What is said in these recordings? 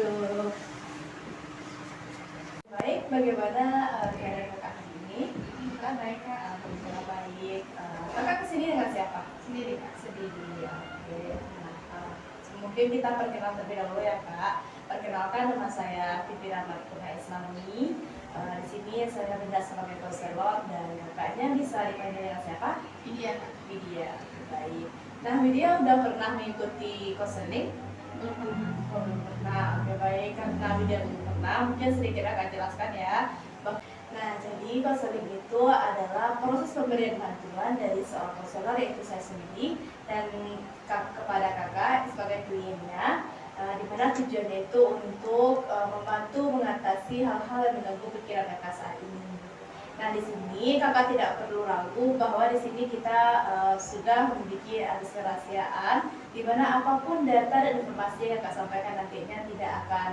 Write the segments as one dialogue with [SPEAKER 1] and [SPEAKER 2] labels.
[SPEAKER 1] Duduk. Baik, bagaimana keadaan kakak hari ini?
[SPEAKER 2] Baik kak.
[SPEAKER 1] Alhamdulillah baik. Kakak kesini dengan siapa?
[SPEAKER 2] Sendiri kak.
[SPEAKER 1] Sendiri. Oke. Nah, mungkin kita perkenal terlebih dahulu ya kak. Perkenalkan, nama saya Fitri Rahmatullah Islami. Di sini saya bertugas sebagai konselor dan kakaknya bisa dipanggil dengan siapa?
[SPEAKER 2] Widya kak.
[SPEAKER 1] Widya. Baik. Nah, Widya udah pernah mengikuti konseling? Belum pernah. Oke baik, karena Widya belum pernah, mungkin sedikit akan jelaskan ya. Nah, jadi konseling itu adalah proses pemberian bantuan dari seorang konselor, yaitu saya sendiri dan kepada kakak sebagai kliennya, di mana tujuannya itu untuk membantu mengatasi hal-hal yang mengganggu pikiran kakak saat ini. Nah, di sini kakak tidak perlu ragu bahwa di sini kita sudah memiliki atas kerahasiaan, di mana apapun data dan informasi yang kakak sampaikan nantinya tidak akan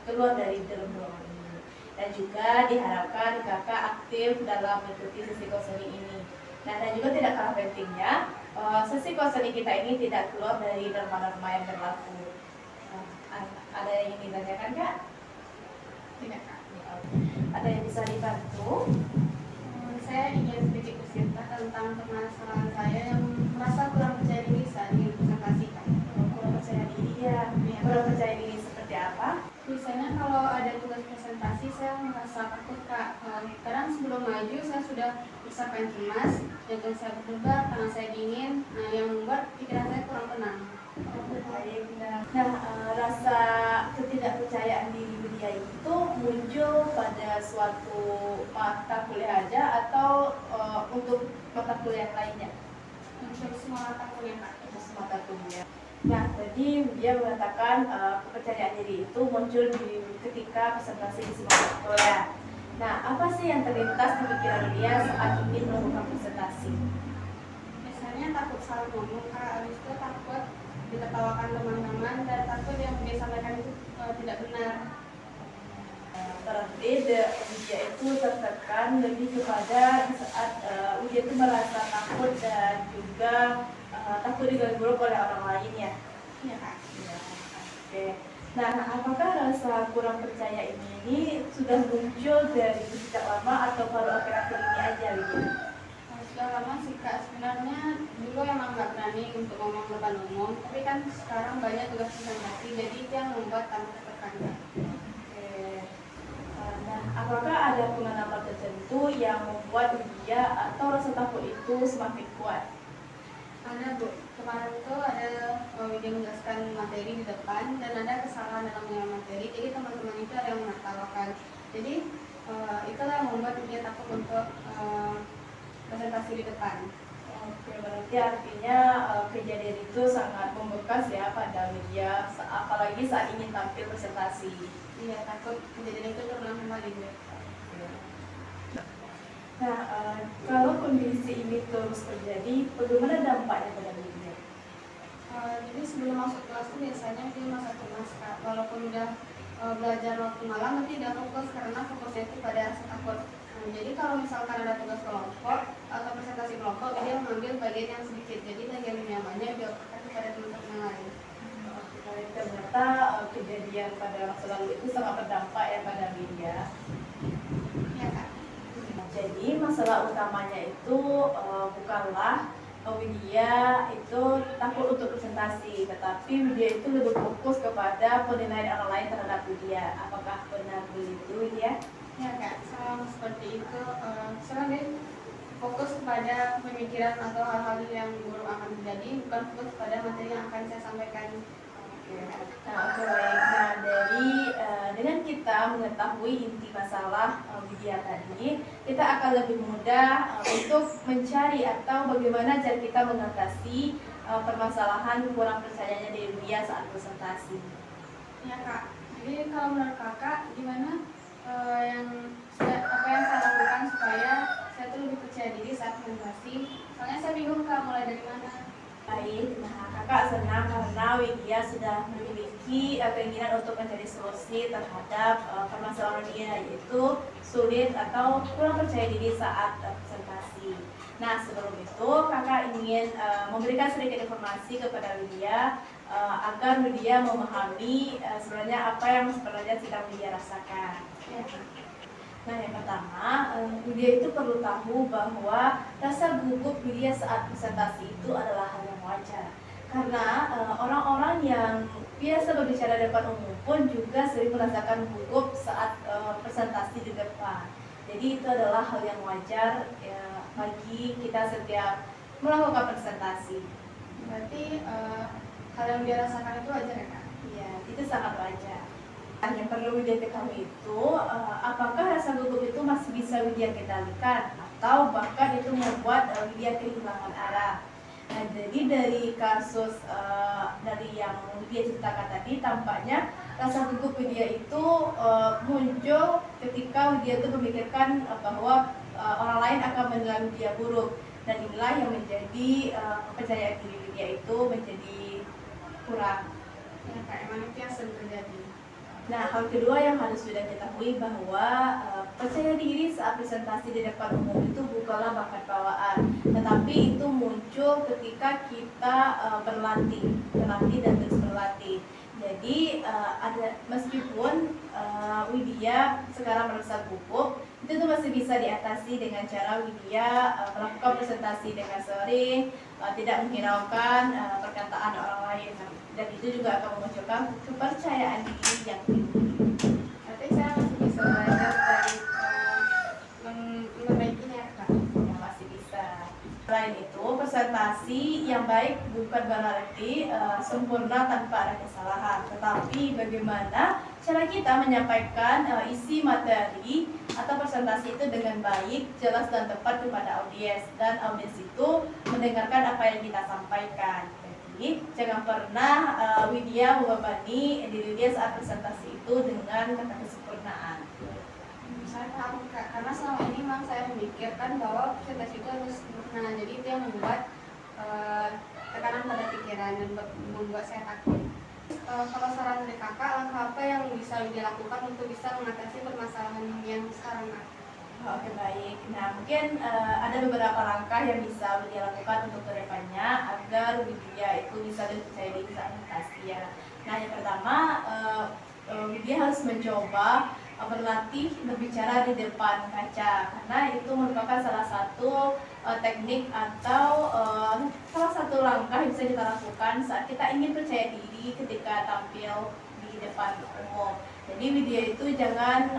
[SPEAKER 1] keluar dari dalam ruangan ini. Dan juga diharapkan kakak aktif dalam mengikuti sesi konseling ini. Nah, dan juga tidak kalah pentingnya, sesi konseling kita ini tidak keluar dari norma-norma yang berlaku. Ada yang ingin ditanyakan kak?
[SPEAKER 2] Tidak kak.
[SPEAKER 1] Ada yang bisa dibantu?
[SPEAKER 2] Saya ingin sedikit bercerita tentang permasalahan saya yang merasa kurang percaya diri saat ingin presentasi kak.
[SPEAKER 1] Kurang percaya diri ya. Kurang percaya diri seperti apa?
[SPEAKER 2] Biasanya kalau ada tugas presentasi saya merasa takut kak. Kadang sebelum maju saya sudah persiapan cemas, jantung saya berdebar, tangan saya dingin, yang membuat pikiran saya kurang tenang.
[SPEAKER 1] Baik. Nah, rasa ketidakpercayaan diri dia itu muncul pada suatu mata kuliah aja atau untuk mata kuliah lainnya?
[SPEAKER 2] Untuk semua mata kuliah kak.
[SPEAKER 1] Untuk mata kuliah. Nah, jadi dia mengatakan kepercayaan diri itu muncul ketika presentasi di semua mata kuliah. Nah, apa sih yang terlintas di pikiran dia saat ingin melakukan presentasi?
[SPEAKER 2] Biasanya takut salah ngomong kak, habis itu takut ditertawakan teman-teman dan takut yang dia sampaikan itu tidak benar.
[SPEAKER 1] Berarti dia itu tertekan lebih kepada saat dia itu merasa takut dan juga takut diganggu oleh orang lain ya.
[SPEAKER 2] Iya kak.
[SPEAKER 1] Ya, oke. Nah, apakah rasa kurang percaya ini sudah muncul dari sejak lama atau baru akhir-akhir ini aja gitu?
[SPEAKER 2] Sudah lama sih kak, sebenarnya dulu emang nggak berani untuk ngomong depan umum, tapi kan sekarang banyak tugas presentasi, jadi itu yang membuat tambah tertekan.
[SPEAKER 1] Oke. Nah, apakah ada pengalaman tertentu yang membuat dia atau rasa takut itu semakin kuat?
[SPEAKER 2] Ada bu, kemarin tuh ada dia menjelaskan materi di depan dan ada kesalahan dalam mengenai materi, jadi teman-teman itu ada yang menertawakan. Jadi itulah yang membuat dia takut untuk presentasi di depan.
[SPEAKER 1] Oke, berarti artinya kejadian itu sangat membekas ya pada media, apalagi saat ingin tampil presentasi.
[SPEAKER 2] Iya, takut kejadian itu terulang kembali bu.
[SPEAKER 1] Nah, kalau kondisi ini terus terjadi, bagaimana dampaknya pada media?
[SPEAKER 2] Jadi sebelum masuk kelas tuh biasanya dia masa cemas kak. Walaupun udah belajar waktu malam, nanti udah fokus karena fokusnya itu pada rasa takut. Jadi kalau misalkan ada tugas kelompok atau presentasi kelompok, dia mengambil bagian yang sedikit. Jadi bagian yang banyak dia fokuskan kepada teman-teman yang lain.
[SPEAKER 1] Ternyata kejadian pada masa lalu itu sangat berdampak ya pada media.
[SPEAKER 2] Iya kak.
[SPEAKER 1] Jadi masalah utamanya itu bukanlah Widya itu takut untuk presentasi, tetapi Widya itu lebih fokus kepada penilaian orang lain terhadap Widya. Apakah benar begitu Widya?
[SPEAKER 2] Ya kak, sama seperti itu. Sekarang dia fokus kepada pemikiran atau hal-hal yang buruk akan terjadi, bukan fokus pada materi yang akan saya sampaikan.
[SPEAKER 1] Nah, oke baik. Nah, dengan kita mengetahui inti masalah Widya tadi, kita akan lebih mudah untuk mencari atau bagaimana cara kita mengatasi permasalahan kurang percayanya diri Widya saat presentasi.
[SPEAKER 2] Ya kak. Jadi kalau menurut kakak, gimana apa yang saya lakukan supaya saya tuh lebih percaya diri saat presentasi? Soalnya saya bingung kak, mulai dari mana?
[SPEAKER 1] Baik, nah kakak senang karena Widya sudah memiliki memiliki keinginan untuk mencari solusi terhadap permasalahan dia, yaitu sulit atau kurang percaya diri saat presentasi. Nah, sebelum itu kakak ingin memberikan sedikit informasi kepada Widya agar Widya memahami sebenarnya apa yang sebenarnya sedang Widya rasakan.
[SPEAKER 2] Ya.
[SPEAKER 1] Nah, yang pertama, Widya itu perlu tahu bahwa rasa gugup Widya saat presentasi itu adalah hal yang wajar. Karena orang-orang yang biasa berbicara di depan umum pun juga sering merasakan gugup saat presentasi di depan. Jadi itu adalah hal yang wajar ya, bagi kita setiap melakukan presentasi.
[SPEAKER 2] Berarti hal yang dia rasakan itu wajar ya, Kak?
[SPEAKER 1] Iya, itu sangat wajar. Yang perlu Widya ketahui itu, apakah rasa gugup itu masih bisa Widya kendalikan atau bahkan itu membuat Widya kehilangan arah. Nah, jadi dari kasus dari yang Widya ceritakan tadi, tampaknya rasa gugup Widya itu muncul ketika Widya itu memikirkan bahwa orang lain akan menilai Widya buruk, dan inilah yang menjadi kepercayaan diri Widya itu menjadi kurang.
[SPEAKER 2] Ya, Kak, emang itu yang sering terjadi.
[SPEAKER 1] Nah, hal kedua yang harus sudah ketahui bahwa percaya diri saat presentasi di depan umum itu bukanlah bakat bawaan, tetapi itu muncul ketika kita berlatih dan terus berlatih. Jadi ada meskipun Widya sekarang merasa gugup, itu tuh masih bisa diatasi dengan cara Widya melakukan presentasi dengan sering, tidak menghiraukan perkataan orang lain, dan itu juga akan memunculkan kepercayaan diri yang tinggi.
[SPEAKER 2] Berarti saya masih bisa belajar dari memperbaikinya ya, Kak?
[SPEAKER 1] Yang masih bisa. Selain itu, presentasi yang baik bukan berarti sempurna tanpa ada kesalahan, tetapi bagaimana cara kita menyampaikan isi materi atau presentasi itu dengan baik, jelas dan tepat kepada audiens, dan audiens itu mendengarkan apa yang kita sampaikan. Jadi jangan pernah Widya membebani diri Widya saat presentasi itu dengan kata kesempurnaan.
[SPEAKER 2] Saya paham, Kak, karena selama ini memang saya memikirkan bahwa presentasi itu harus sempurna, jadi itu yang membuat tekanan pada pikiran dan membuat saya takut. Kalau saran dari kakak, langkah apa yang bisa dilakukan untuk bisa mengatasi permasalahan yang sekarang, Kak?
[SPEAKER 1] Oke, baik. Nah, mungkin ada beberapa langkah yang bisa Widya lakukan untuk kedepannya agar Widya itu bisa lebih percaya diri saat presentasi ya. Nah, yang pertama, Widya harus mencoba berlatih berbicara di depan kaca, karena itu merupakan salah satu teknik atau salah satu langkah yang bisa kita lakukan saat kita ingin percaya diri ketika tampil di depan umum. Jadi Widya itu jangan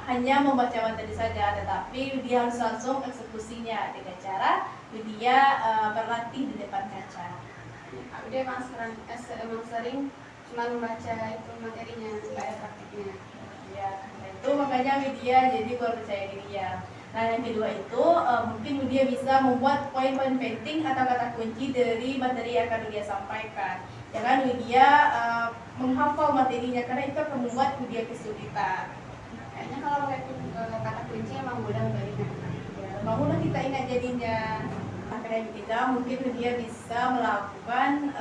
[SPEAKER 1] hanya membaca materi saja, tetapi Widya harus langsung eksekusinya dengan cara Widya berlatih di depan kaca.
[SPEAKER 2] Dia emang sering cuma membaca itu materinya, nggak ada praktiknya.
[SPEAKER 1] Ya, nah itu makanya Widya jadi kurang percaya diri ya. Nah, yang kedua itu mungkin Widya bisa membuat poin-poin penting atau kata kunci dari materi yang akan Widya sampaikan. Jangan Widya menghafal materinya, karena itu akan membuat Widya kesulitan.
[SPEAKER 2] Kayaknya kalau pakai kata kunci emang mudah balikan.
[SPEAKER 1] Ya, bangunlah kita ingat jadinya. Akhirnya kita mungkin Widya bisa melakukan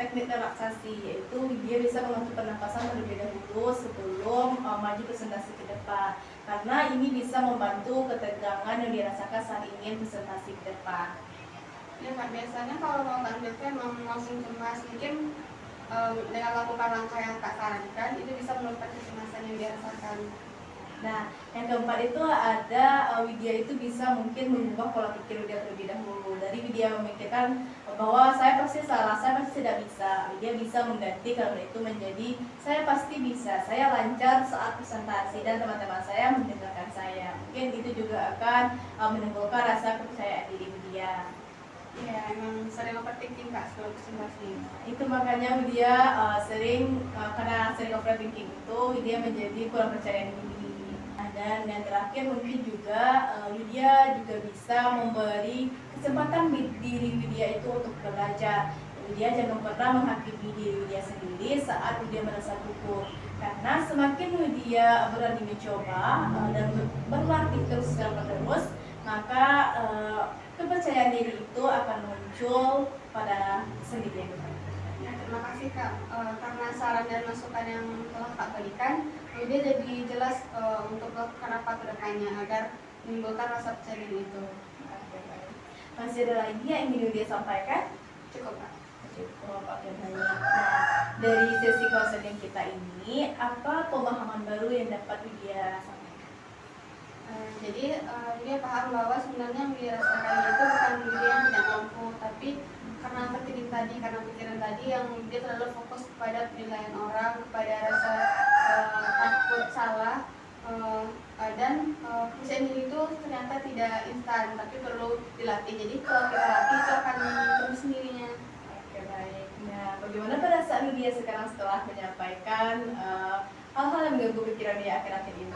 [SPEAKER 1] teknik relaksasi, yaitu Widya bisa mengatur pernapasan terlebih dahulu sebelum maju presentasi ke depan, karena ini bisa membantu ketegangan yang dirasakan saat ingin presentasi ke depan.
[SPEAKER 2] Ya, Kak, biasanya kalau mau tampil itu emang langsung cemas, mungkin dengan melakukan langkah yang Kak sarankan itu bisa menurunkan kecemasan yang dirasakan.
[SPEAKER 1] Nah, yang keempat itu ada Widya itu bisa mungkin mengubah pola pikir Widya terlebih dahulu. Dari Widya memikirkan bahwa saya pasti salah, saya pasti tidak bisa, Widya bisa mengganti kalau itu menjadi saya pasti bisa, saya lancar saat presentasi dan teman-teman saya mendengarkan saya. Mungkin itu juga akan menimbulkan rasa kepercayaan diri Widya.
[SPEAKER 2] Ya, emang sering overthinking, Kak, sebelum presentasi.
[SPEAKER 1] Itu makanya Widya karena sering overthinking itu Widya menjadi kurang percaya diri. Dan yang terakhir mungkin juga Widya juga bisa memberi kesempatan diri Widya itu untuk belajar. Widya jangan pernah menghakimi diri Widya sendiri saat Widya merasa gugup, karena semakin Widya berani mencoba dan berlatih terus maka kepercayaan diri itu akan muncul pada sendirinya.
[SPEAKER 2] Ya, terima kasih Kak. Karena saran dan masukan yang telah Kak berikan, dia jadi jelas untuk kenapa kedepannya agar menimbulkan rasa percaya diri itu.
[SPEAKER 1] Oke, baik. Masih ada lagi yang ingin dia sampaikan?
[SPEAKER 2] Cukup Kak.
[SPEAKER 1] Cukup, oke baik. Nah, dari sesi konseling kita ini, apa pemahaman baru yang dapat dia sampaikan?
[SPEAKER 2] Jadi dia paham bahwa sebenarnya yang dia rasakan itu bukan dia yang tidak mampu, tapi karena karena pikiran tadi yang dia terlalu fokus kepada penilaian orang, kepada rasa takut salah, dan percaya diri itu ternyata tidak instan, tapi perlu dilatih. Jadi kalau kita latih itu akan terus sendirinya.
[SPEAKER 1] Oke baik. Nah, bagaimana perasaan dia sekarang setelah menyampaikan hal-hal yang mengganggu pikiran dia akhir-akhir ini?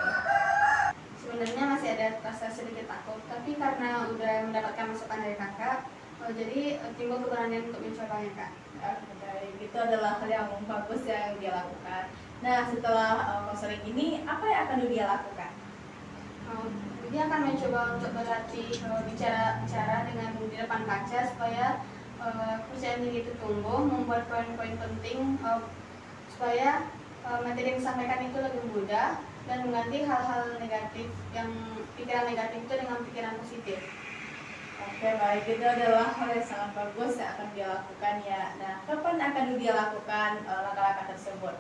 [SPEAKER 2] Sebenarnya masih ada rasa sedikit takut, tapi karena udah mendapatkan masukan dari kakak, jadi timbul keberanian untuk mencobanya Kak.
[SPEAKER 1] Oke baik. Itu adalah hal yang bagus yang dia lakukan. Nah, setelah konseling ini, apa yang akan dia lakukan?
[SPEAKER 2] Dia akan mencoba untuk berlatih bicara dengan di depan kaca supaya kepercayaan diri itu tumbuh, membuat poin-poin penting supaya materi yang disampaikan itu lebih mudah dan mengganti hal-hal negatif yang pikiran negatif itu dengan pikiran positif.
[SPEAKER 1] Oke baik, itu adalah hal yang sangat bagus yang akan dia lakukan ya. Nah, kapan akan dia lakukan langkah-langkah tersebut?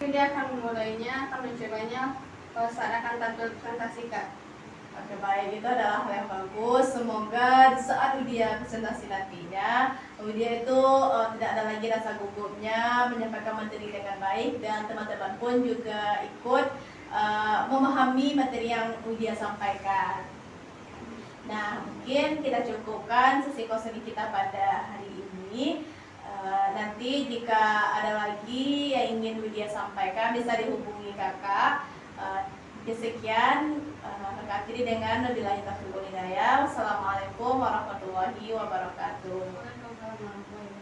[SPEAKER 2] Dia akan memulainya, akan mencobanya saat akan tampil presentasi Kak.
[SPEAKER 1] Oke baik, itu adalah hal yang bagus. Semoga di saat Udia presentasi nantinya, Udia itu tidak ada lagi rasa gugupnya, menyampaikan materi dengan baik, dan teman-teman pun juga ikut memahami materi yang Udia sampaikan. Nah, mungkin kita cukupkan sesi konseling kita pada hari ini. Nanti jika ada lagi yang ingin Widya sampaikan bisa dihubungi kakak. Sekian, kakak akhiri dengan wabillahi taufiq wal hidayah. Wassalamualaikum warahmatullahi wabarakatuh.
[SPEAKER 2] Waalaikumsalam warahmatullahi wabarakatuh.